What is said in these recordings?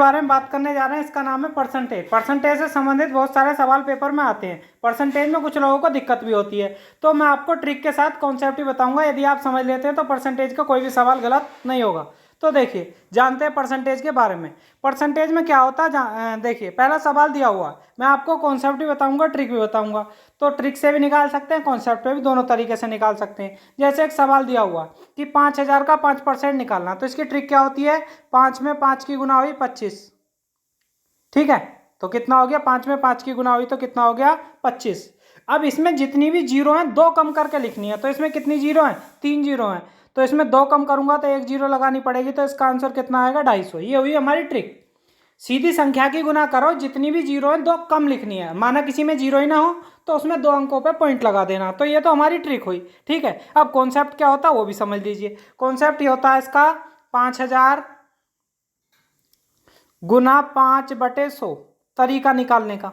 बारे में बात करने जा रहे हैं, इसका नाम है परसेंटेज। परसेंटेज से संबंधित बहुत सारे सवाल पेपर में आते हैं। परसेंटेज में कुछ लोगों को दिक्कत भी होती है, तो मैं आपको ट्रिक के साथ कॉन्सेप्ट ही बताऊंगा। यदि आप समझ लेते हैं तो परसेंटेज का कोई भी सवाल गलत नहीं होगा। तो देखिए, जानते हैं परसेंटेज के बारे में। परसेंटेज में क्या होता है, देखिए पहला सवाल दिया हुआ है, मैं आपको कॉन्सेप्ट भी बताऊंगा, ट्रिक भी बताऊंगा। तो ट्रिक से भी निकाल सकते हैं, कॉन्सेप्ट पे भी, दोनों तरीके से निकाल सकते हैं। जैसे एक सवाल दिया हुआ कि 5,000 का 5% निकालना, तो इसकी ट्रिक क्या होती है, 5 में 5 की गुना हुई 25। ठीक है, तो कितना हो गया, 5 में 5 की गुना हुई तो कितना हो गया, 25। अब इसमें जितनी भी जीरो हैं, दो कम करके लिखनी है। तो इसमें कितनी जीरो हैं, 3 जीरो हैं। तो इसमें दो कम करूंगा तो एक जीरो लगानी पड़ेगी, तो इसका आंसर कितना आएगा, 250। ये हुई हमारी ट्रिक। सीधी संख्या की गुना करो, जितनी भी जीरो है दो कम लिखनी है। माना किसी में जीरो ही ना हो तो उसमें दो अंकों पे पॉइंट लगा देना। तो ये तो हमारी ट्रिक हुई। ठीक है, अब कॉन्सेप्ट क्या होता है वो भी समझ लीजिए। कॉन्सेप्ट ये होता है इसका, 5,000 गुना 5/100 तरीका निकालने का।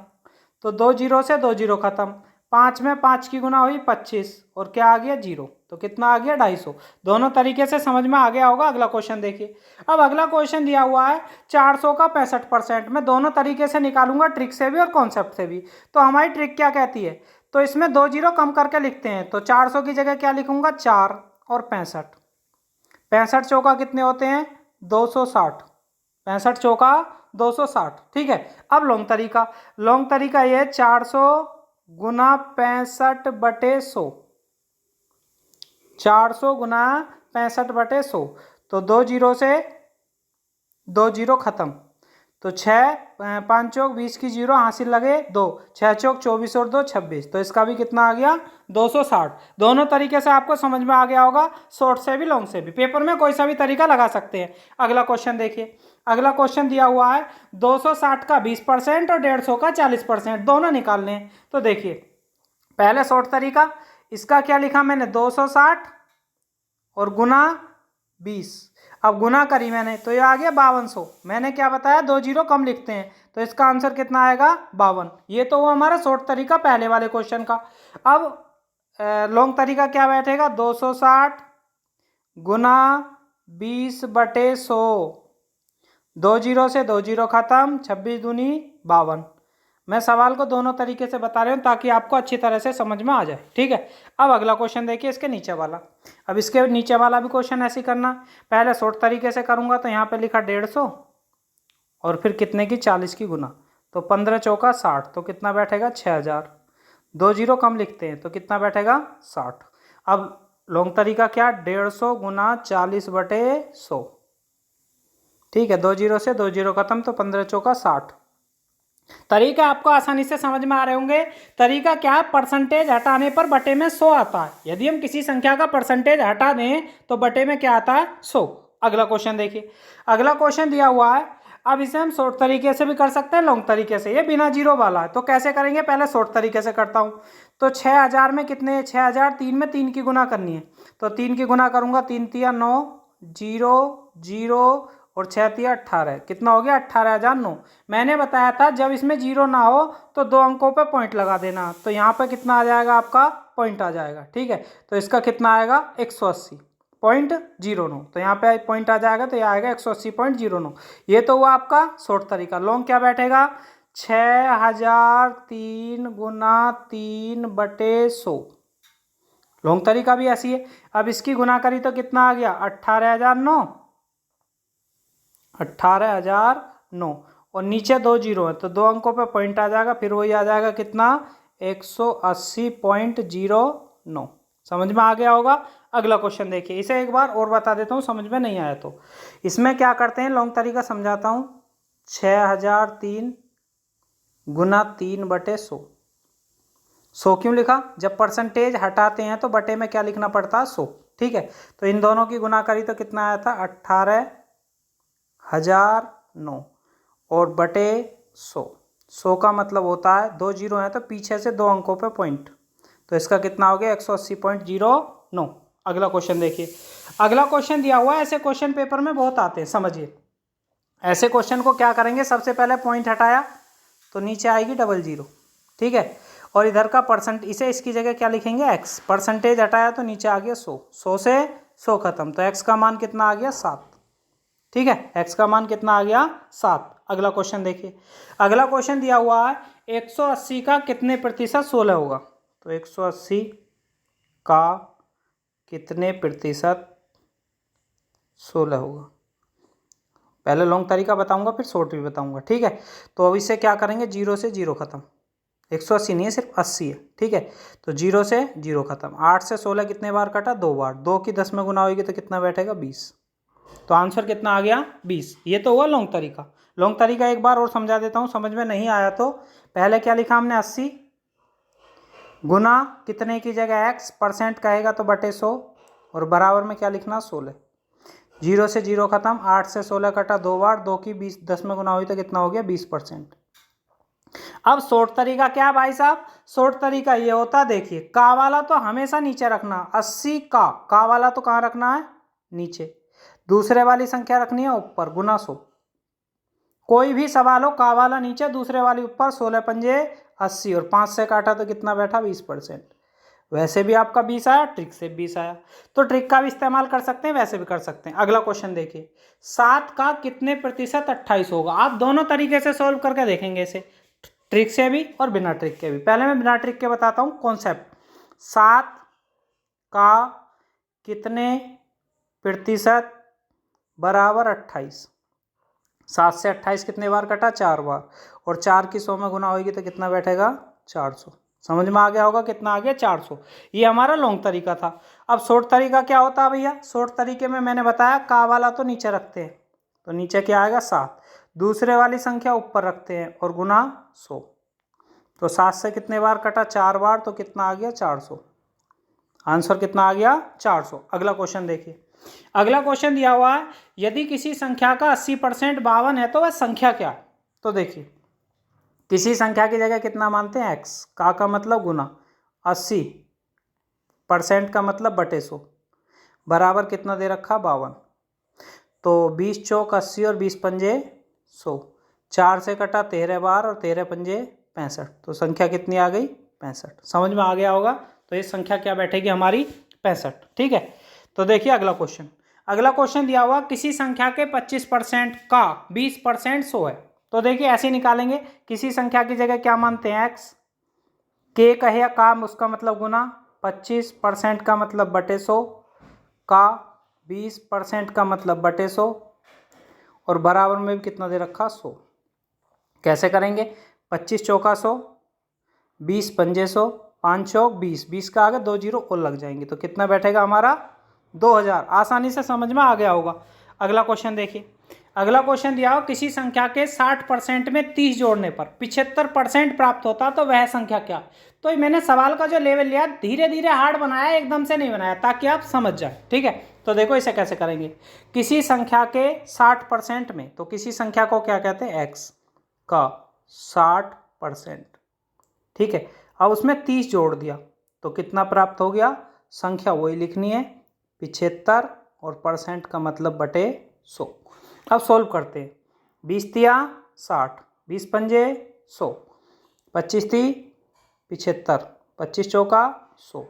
तो दो जीरो से दो जीरो खत्म, 5 में 5 की गुना हुई 25 और क्या आ गया, जीरो। तो कितना आ गया, 250। दोनों तरीके से समझ में आ गया होगा। अगला क्वेश्चन देखिए। अब अगला क्वेश्चन दिया हुआ है 400 का 65%। मैं दोनों तरीके से निकालूंगा, ट्रिक से भी और कॉन्सेप्ट से भी। तो हमारी ट्रिक क्या कहती है, तो इसमें दो जीरो कम करके लिखते हैं। तो 400 की जगह क्या लिखूंगा, 4 और 65। 65 चौका कितने होते हैं, 260। 65 चौका 260। ठीक है, अब लॉन्ग तरीका। लॉन्ग तरीका ये 400 गुना 65/100। 400 गुना 65/100। तो दो जीरो से दो जीरो खत्म। तो 6 5 चौक 20 की जीरो हासिल लगे 2, 6 चौक 24 और 2 26। तो इसका भी कितना आ गया, 260। दोनों तरीके से आपको समझ में आ गया होगा, शॉर्ट से भी लॉन्ग से भी। पेपर में कोई सा भी तरीका लगा सकते हैं। अगला क्वेश्चन देखिए। अगला क्वेश्चन दिया हुआ है 260 का 20% और 150 का 40%, दोनों निकालने हैं। तो देखिए, पहले शॉर्ट तरीका, इसका क्या लिखा मैंने, 260 और गुना 20। अब गुना करी मैंने तो ये आ गया 5200। मैंने क्या बताया, दो जीरो कम लिखते हैं। तो इसका आंसर कितना आएगा, 52। ये तो वो हमारा शॉर्ट तरीका पहले वाले क्वेश्चन का। अब लॉन्ग तरीका क्या बैठेगा, 260 गुना 20/100। दो जीरो से दो जीरो खत्म, 26 दूनी 52। मैं सवाल को दोनों तरीके से बता रहा हूँ ताकि आपको अच्छी तरह से समझ में आ जाए। ठीक है, अब अगला क्वेश्चन देखिए, इसके नीचे वाला। अब इसके नीचे वाला भी क्वेश्चन ऐसे ही करना। पहले शॉर्ट तरीके से करूंगा, तो यहाँ पे लिखा 150 और फिर कितने की, 40 की गुना। तो 15 चौका 60, तो कितना बैठेगा, 6000। दो जीरो कम लिखते हैं तो कितना बैठेगा, 60। अब लॉन्ग तरीका क्या, 150 गुना 40/100। ठीक है, दो जीरो से दो जीरो खत्म, तो 15 चौका 60। तरीका आपको आसानी से समझ में आ रहे होंगे। तरीका क्या है, परसेंटेज हटाने पर बटे में 100 आता है। यदि हम किसी संख्या का परसेंटेज हटा दें तो बटे में क्या आता है, 100। अगला क्वेश्चन देखिए। अगला क्वेश्चन दिया हुआ है, अब इसे हम शॉर्ट तरीके से भी कर सकते हैं, लॉन्ग तरीके से। ये बिना जीरो वाला है, तो कैसे करेंगे, पहले शॉर्ट तरीके से करता हूँ। तो 6000 में कितने, 6000 3 में 3 की गुना करनी है। तो 3 की गुना करूंगा, 3 तिया 9, 0 0 और 6 तिया 18। कितना हो गया, 18,009। मैंने बताया था जब इसमें जीरो ना हो तो दो अंकों पे पॉइंट लगा देना। तो यहाँ पे कितना आ जाएगा, आपका पॉइंट आ जाएगा। ठीक है, तो इसका कितना आएगा, 180.09। तो यहाँ पे पॉइंट आ जाएगा, तो ये आएगा 180.09। ये तो हुआ आपका शॉर्ट तरीका। लॉन्ग क्या बैठेगा, 6003 गुना 3/100। लॉन्ग तरीका भी ऐसी है। अब इसकी गुना करी तो कितना आ गया, 18,009। 18,009 और नीचे दो जीरो है तो दो अंकों पे पॉइंट आ जाएगा, फिर वही आ जाएगा कितना, 180.09। समझ में आ गया होगा। अगला क्वेश्चन देखिए, इसे एक बार और बता देता हूँ, समझ में नहीं आया तो। इसमें क्या करते हैं, लॉन्ग तरीका समझाता हूँ। 6003 गुना 3/100। 100 क्यों लिखा, जब परसेंटेज हटाते हैं तो बटे में क्या लिखना पड़ता है, 100। ठीक है, तो इन दोनों की गुना करी तो कितना आया था, 18,009 और बटे 100। 100 का मतलब होता है दो जीरो है तो पीछे से दो अंकों पे पॉइंट। तो इसका कितना हो गया, 180.09। अगला क्वेश्चन देखिए। अगला क्वेश्चन दिया हुआ है, ऐसे क्वेश्चन पेपर में बहुत आते हैं, समझिए। ऐसे क्वेश्चन को क्या करेंगे, सबसे पहले पॉइंट हटाया तो नीचे आएगी डबल जीरो। ठीक है, और इधर का परसेंट, इसे इसकी जगह क्या लिखेंगे, x। परसेंटेज हटाया तो नीचे आ गया 100। 100 से 100 खत्म, तो x का मान कितना आ गया, 7। ठीक है, x का मान कितना आ गया, 7। अगला क्वेश्चन देखिए। अगला क्वेश्चन दिया हुआ है 180 का कितने प्रतिशत 16 होगा। तो 180 का कितने प्रतिशत 16 होगा। पहले लॉन्ग तरीका बताऊंगा फिर शॉर्ट भी बताऊंगा, ठीक है। तो अब इससे क्या करेंगे, जीरो से जीरो खत्म। 180 नहीं है, सिर्फ 80 है, ठीक है। तो जीरो से जीरो खत्म। 8 से 16 कितने बार कटा, 2 बार। 2 की 10 में गुना होगी तो कितना बैठेगा, 20। तो आंसर कितना आ गया, 20। ये तो हुआ लॉन्ग तरीका। लॉन्ग तरीका एक बार और समझा देता हूँ, समझ में नहीं आया तो पहले क्या लिखा हमने, 80 गुना कितने की जगह x, परसेंट कहेगा तो बटे 100, और बराबर में क्या लिखना, 16। जीरो से जीरो खत्म। 8 से 16 कटा 2 बार। 2 की 20 10 में गुना हुई तो कितना हो गया, 20%। अब शॉर्ट तरीका क्या भाई साहब, शॉर्ट तरीका ये होता, देखिए का वाला तो हमेशा नीचे रखना। 80 का वाला तो कहाँ रखना है, नीचे। दूसरे वाली संख्या रखनी है ऊपर, गुना 100। कोई भी सवाल हो, का वाला नीचे दूसरे वाली ऊपर। 16 पंजे 80 और 5 से काटा तो कितना बैठा, 20%। वैसे भी आपका 20 आया, ट्रिक से 20 आया। तो ट्रिक का भी इस्तेमाल कर सकते हैं, वैसे भी कर सकते हैं। अगला क्वेश्चन देखिए, 7 का कितने प्रतिशत 28 होगा। आप दोनों तरीके से सॉल्व करके देखेंगे इसे, ट्रिक से भी और बिना ट्रिक के भी। पहले मैं बिना ट्रिक के बताता हूँ कॉन्सेप्ट। 7 का कितने प्रतिशत बराबर 28। 7 से 28 कितने बार कटा, 4 बार। और 4 की 100 में गुना होगी तो कितना बैठेगा, 400। समझ में आ गया होगा, कितना आ गया, 400। ये हमारा लॉन्ग तरीका था। अब शॉर्ट तरीका क्या होता है भैया, शॉर्ट तरीके में मैंने बताया का वाला तो नीचे रखते हैं, तो नीचे क्या आएगा, 7। दूसरे वाली संख्या ऊपर रखते हैं और गुना 100। तो 7 से कितने बार कटा, 4 बार। तो कितना आ गया, 400। आंसर कितना आ गया, 400। अगला क्वेश्चन देखिए। अगला क्वेश्चन दिया हुआ है, यदि किसी संख्या का 80% 52 है तो वह संख्या क्या है। तो देखिए, किसी संख्या की जगह कितना मानते हैं, x। का मतलब गुना, 80% का मतलब बटे 100, बराबर कितना दे रखा, 52। तो 20 चौक 80 और 20 पंजे 100। 4 से कटा 13 बार और 13 पंजे 65। तो संख्या कितनी आ गई, 65। समझ में आ गया होगा। तो ये संख्या क्या बैठेगी हमारी, 65, ठीक है। तो देखिए अगला क्वेश्चन। अगला क्वेश्चन दिया हुआ, किसी संख्या के 25% का 20% 100 है। तो देखिए ऐसे निकालेंगे, किसी संख्या की जगह क्या मानते हैं, x। के कहे का उसका मतलब गुना, 25% का मतलब बटे 100, का 20% का मतलब बटे 100, और बराबर में भी कितना दे रखा, 100। कैसे करेंगे, 25 चौका 100, 20 पंजे 100, 5 चौक 20, 20 का आगे 2 जीरो और लग जाएंगे तो कितना बैठेगा हमारा, 2000। आसानी से समझ में आ गया होगा। अगला क्वेश्चन देखिए। अगला क्वेश्चन दिया हो, किसी संख्या के 60% में 30 जोड़ने पर 75% प्राप्त होता तो वह संख्या क्या। तो मैंने सवाल का जो लेवल लिया, धीरे धीरे हार्ड बनाया, एकदम से नहीं बनाया, ताकि आप समझ जाए, ठीक है। तो देखो इसे कैसे करेंगे, किसी संख्या के 60% में, तो किसी संख्या को क्या कहते हैं, x का 60%, ठीक है। अब उसमें 30 जोड़ दिया तो कितना प्राप्त हो गया, संख्या वही लिखनी है, 75, और परसेंट का मतलब बटे 100। अब सोल्व करते हैं। 20 तिया 60, 20 पंजे 100, 25 ती 75, 25 चौका 100।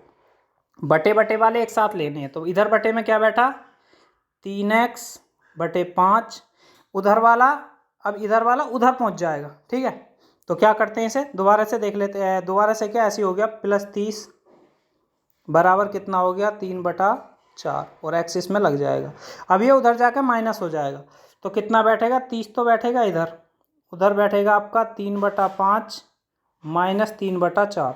बटे बटे वाले एक साथ लेने हैं, तो इधर बटे में क्या बैठा, 3x बटे 5। उधर वाला, अब इधर वाला उधर पहुंच जाएगा, ठीक है। तो क्या करते हैं, इसे दोबारा से देख लेते हैं। दोबारा से क्या, ऐसी हो गया, +30 बराबर कितना हो गया, 3/4, और x इसमें लग जाएगा। अब ये उधर जाकर माइनस हो जाएगा, तो कितना बैठेगा, 30 तो बैठेगा इधर, उधर बैठेगा आपका 3/5 माइनस 3/4,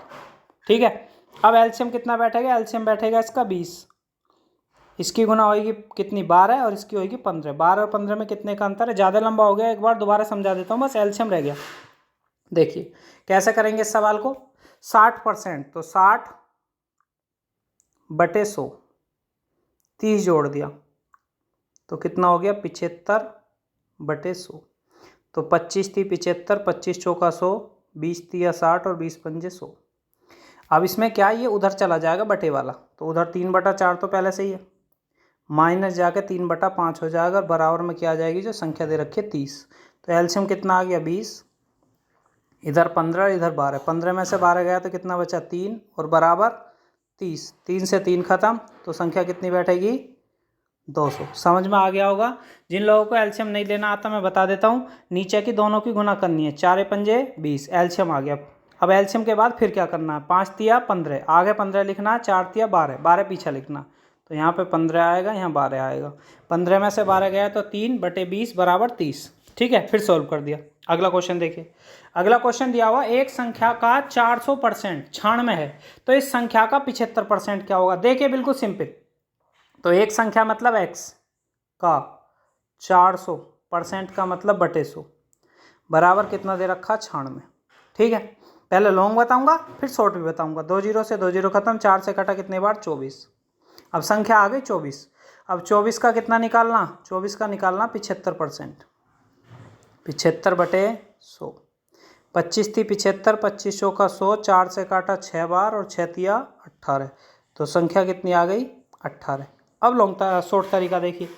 ठीक है। अब एलसीएम कितना बैठेगा, एलसीएम बैठेगा इसका 20। इसकी गुना होगी कितनी, 12, और इसकी होगी 15। 12 और 15 में कितने का अंतर है, ज़्यादा लंबा हो गया, एक बार दोबारा समझा देता हूँ, बस एलसीएम रह गया। देखिए कैसे करेंगे इस सवाल को, 60%, तो 60 बटे 100, 30 जोड़ दिया तो कितना हो गया, 75 बटे 100। तो 25 थी 75, 25 चौका 100, 20 तिया 60, और 20 पंजे 100। अब इसमें क्या, ये उधर चला जाएगा बटे वाला, तो उधर 3/4 तो पहले से ही है, माइनस जाके 3/5 हो जाएगा, और बराबर में क्या आ जाएगी, जो संख्या दे रखी है 30। तो एलसीएम कितना आ गया, 20, इधर 15, इधर 12। 15 में से 12 गया तो कितना बचा, 3, और बराबर 30। 3 से 3 खत्म, तो संख्या कितनी बैठेगी, 200। समझ में आ गया होगा। जिन लोगों को एलसीएम नहीं लेना आता मैं बता देता हूँ, नीचे की दोनों की गुना करनी है, 4 पंजे 20, एलसीएम आ गया। अब एलसीएम के बाद फिर क्या करना है, 5 तिया 15, आगे 15 लिखना है, 4 तिया 12, 12 पीछे लिखना, तो यहाँ पे 15 आएगा, यहाँ 12 आएगा, 15 में से 12 गया तो 3/20 बराबर 30। ठीक है, फिर सॉल्व कर दिया। अगला क्वेश्चन देखिए। अगला क्वेश्चन दिया हुआ एक संख्या का 400% 96 है, तो इस संख्या का 75% क्या होगा। देखिए बिल्कुल सिंपल, तो एक संख्या मतलब x का 400% का मतलब बटे 100 बराबर कितना दे रखा, 96। ठीक है, पहले लॉन्ग बताऊंगा फिर शॉर्ट भी बताऊंगा। 2 जीरो से 2 जीरो खत्म, 4 से कटा कितने बार, 24। अब संख्या आ गई 24। अब 24 का कितना निकालना, 24 का निकालना 75%, 75/100। 25 थी 75, 25 का 100, 4 से काटा 6 बार और 6 तिया 18, तो संख्या कितनी आ गई, 18। अब लॉन्ग शॉर्ट तरीका देखिए।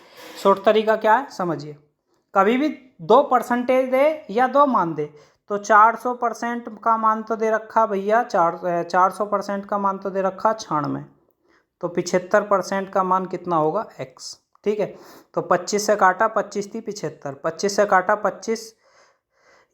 शॉर्ट तरीका क्या है समझिए, कभी भी 2 परसेंटेज दे या 2 मान दे, तो 400% का मान तो दे रखा भैया 400% का मान तो दे रखा 96, तो 75% का मान कितना होगा, x। ठीक है, तो 25 से काटा, 25 थी 75, 25 से काटा 25,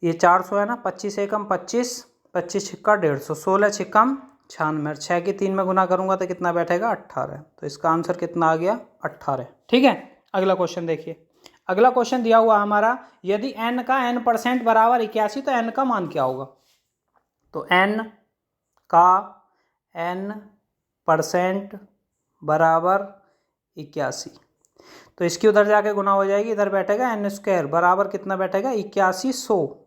ये 400 है ना, 25 एकम 25, 25 छिक्का 150, 16 छिक्कम 96, 6 की 3 में गुना करूंगा तो कितना बैठेगा, 18। तो इसका आंसर कितना आ गया, 18। ठीक है, अगला क्वेश्चन देखिए। अगला क्वेश्चन दिया हुआ हमारा, यदि n का n% बराबर 81, तो n का मान क्या होगा। तो n का n% बराबर 81, तो इसकी उधर जाके गुना हो जाएगी, इधर बैठेगा n² बराबर कितना बैठेगा, 8100।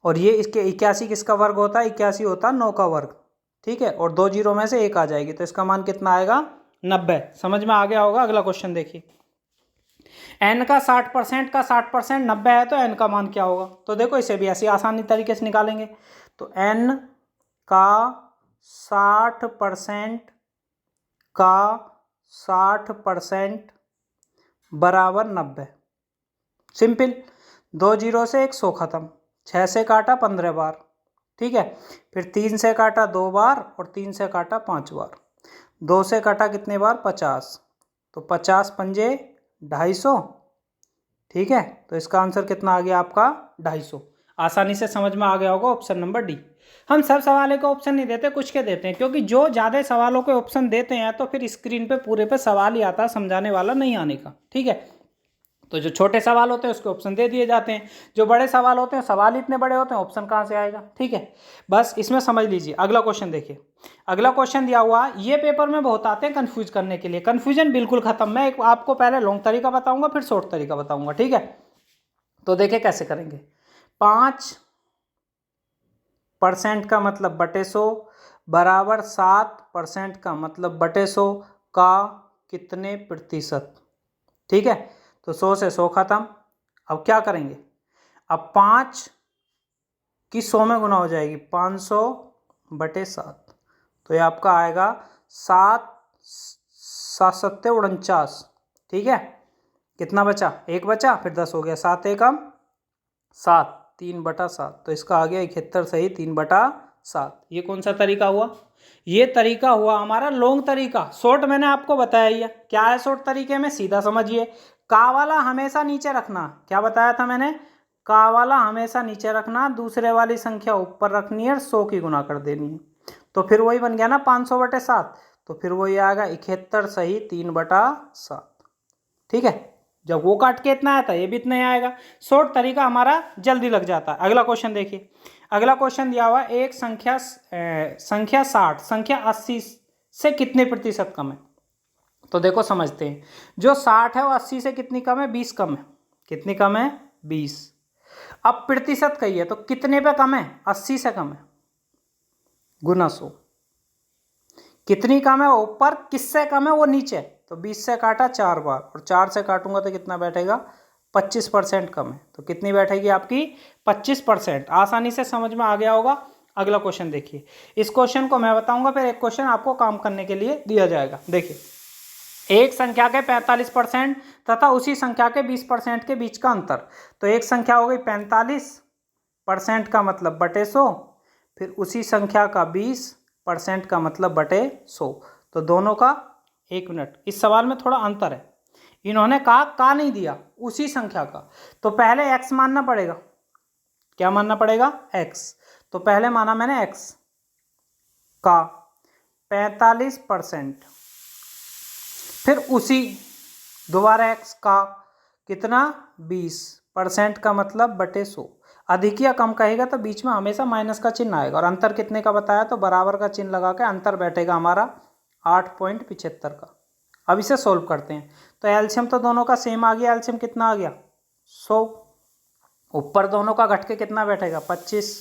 और ये इसके 81 किसका वर्ग होता है, 81 होता है 9 का वर्ग। ठीक है, और 2 जीरो में से 1 आ जाएगी, तो इसका मान कितना आएगा, 90। समझ में आ गया होगा। अगला क्वेश्चन देखिए। n का 60% का 60% 90 है, तो n का मान क्या होगा। तो देखो इसे भी ऐसी आसानी तरीके से निकालेंगे। तो n का 60% का 60% बराबर 90। सिंपल, 2 जीरो से 100 खत्म, 6 से काटा 15 बार। ठीक है, फिर 3 से काटा 2 बार और 3 से काटा 5 बार, 2 से काटा कितने बार, 50, तो 50 पंजे 250। ठीक है, तो इसका आंसर कितना आ गया आपका, 250। आसानी से समझ में आ गया होगा, ऑप्शन नंबर डी। हम सब सवालों के ऑप्शन नहीं देते, कुछ के देते हैं, क्योंकि जो ज़्यादा सवालों के ऑप्शन देते हैं तो फिर स्क्रीन पे पूरे पे सवाल ही आता है, समझाने वाला नहीं आने का। ठीक है, तो जो छोटे सवाल होते हैं उसके ऑप्शन दे दिए जाते हैं, जो बड़े सवाल होते हैं सवाल इतने बड़े होते हैं, ऑप्शन कहाँ से आएगा। ठीक है, बस इसमें समझ लीजिए। अगला क्वेश्चन देखिए। अगला क्वेश्चन दिया हुआ, ये पेपर में बहुत आते हैं कंफ्यूज करने के लिए, कंफ्यूजन बिल्कुल खत्म। मैं आपको पहले लॉन्ग तरीका बताऊंगा फिर शॉर्ट तरीका बताऊंगा। ठीक है, तो देखिए कैसे करेंगे। 5% का मतलब बटे 100 बराबर 7% का मतलब बटे 100 का कितने प्रतिशत। ठीक है, तो 100 से 100 खत्म। अब क्या करेंगे, अब 5 की 100 में गुना हो जाएगी, 500/7, तो ये आपका आएगा 7 7 49। ठीक है, कितना बचा, 1 बचा, फिर 10 हो गया, 7 एकम 7, 3/7, तो इसका आ गया 71 सही 3/7। ये कौन सा तरीका हुआ, ये तरीका हुआ हमारा लॉन्ग तरीका। शॉर्ट मैंने आपको बताया ही है, क्या है शॉर्ट तरीके में, सीधा समझिए। का वाला हमेशा नीचे रखना, क्या बताया था मैंने, का वाला हमेशा नीचे रखना, दूसरे वाली संख्या ऊपर रखनी है और 100 की गुना कर देनी है, तो फिर वही बन गया ना 500/7, तो फिर वही आएगा 71 सही 3/7। ठीक है, जब वो काट के इतना आया था ये भी इतना ही आएगा। शॉर्ट तरीका हमारा जल्दी लग जाता है। अगला क्वेश्चन देखिए। अगला क्वेश्चन दिया हुआ, एक संख्या 60 संख्या 80 से कितने प्रतिशत कम है। तो देखो समझते हैं, जो 60 है वो 80 से कितनी कम है, 20 कम है। कितनी कम है, 20। अब प्रतिशत कही है तो कितने पे कम है, 80 से कम है, गुना 100। कितनी कम है वो ऊपर, किससे कम है वो नीचे, तो 20 से काटा 4 बार और 4 से काटूंगा तो कितना बैठेगा, 25% कम है, तो कितनी बैठेगी आपकी, 25%। आसानी से समझ में आ गया होगा। अगला क्वेश्चन देखिए। इस क्वेश्चन को मैं बताऊंगा, फिर एक क्वेश्चन आपको काम करने के लिए दिया जाएगा। देखिए, एक संख्या के 45% तथा उसी संख्या के 20% के बीच का अंतर। तो एक संख्या हो गई 45% का मतलब बटे 100, फिर उसी संख्या का 20% का मतलब बटे 100, तो दोनों का 1 मिनट। इस सवाल में थोड़ा अंतर है, इन्होंने का नहीं दिया, उसी संख्या का। तो पहले x मानना पड़ेगा। क्या मानना पड़ेगा? x। तो पहले माना मैंने x का 45%, फिर उसी दोबारा x का कितना? 20%, का मतलब बटे 100। अधिक या कम कहेगा तो बीच में हमेशा माइनस का चिन्ह आएगा, और अंतर कितने का बताया तो बराबर का चिन्ह लगा के अंतर बैठेगा हमारा 8.75 का। अब इसे सोल्व करते हैं। तो एलसीएम तो दोनों का सेम आ गया। एलसीएम कितना आ गया? 100। ऊपर दोनों का घट के कितना बैठेगा? 25।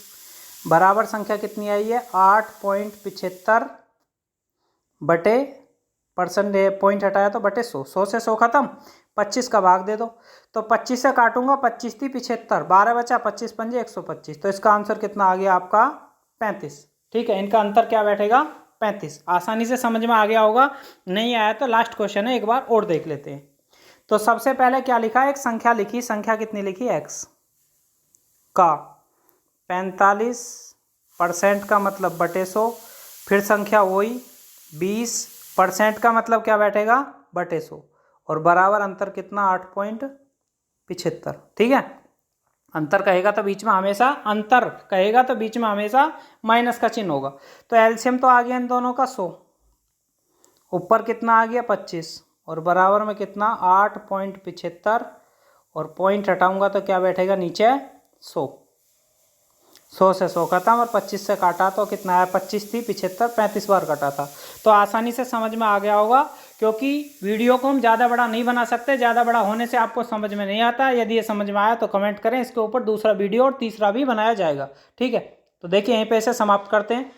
बराबर संख्या कितनी आई है? 8.75 बटे परसेंट, पॉइंट हटाया तो बटे 100। 100 से 100 खत्म, 25 का भाग दे दो। तो 25 से काटूंगा, 25 थी 75, 12 बचा, 25 पंजे 125। तो इसका आंसर कितना आ गया आपका? 35। ठीक है, इनका अंतर क्या बैठेगा? 35। आसानी से समझ में आ गया होगा। नहीं आया तो लास्ट क्वेश्चन है, एक बार और देख लेते हैं। तो सबसे पहले क्या लिखा? एक संख्या लिखी। संख्या कितनी लिखी? x का 45% का मतलब बटे 100, फिर संख्या वही 20% का मतलब क्या बैठेगा? बटे 100, और बराबर अंतर कितना? 8.75। ठीक है, अंतर कहेगा तो बीच में हमेशा, अंतर कहेगा तो बीच में हमेशा माइनस का चिन्ह होगा। तो एलसीएम तो आ गया इन दोनों का 100, ऊपर कितना आ गया? 25, और बराबर में कितना? 8.75, और पॉइंट हटाऊंगा तो क्या बैठेगा नीचे? 100। 100 से 100 खत्म, और 25 से काटा तो कितना आया? 25 थी 75, 35 बार कटा था। तो आसानी से समझ में आ गया होगा, क्योंकि वीडियो को हम ज़्यादा बड़ा नहीं बना सकते, ज़्यादा बड़ा होने से आपको समझ में नहीं आता। यदि ये समझ में आया तो कमेंट करें, इसके ऊपर दूसरा वीडियो और तीसरा भी बनाया जाएगा। ठीक है, तो देखिए यहीं पे इसे समाप्त करते हैं।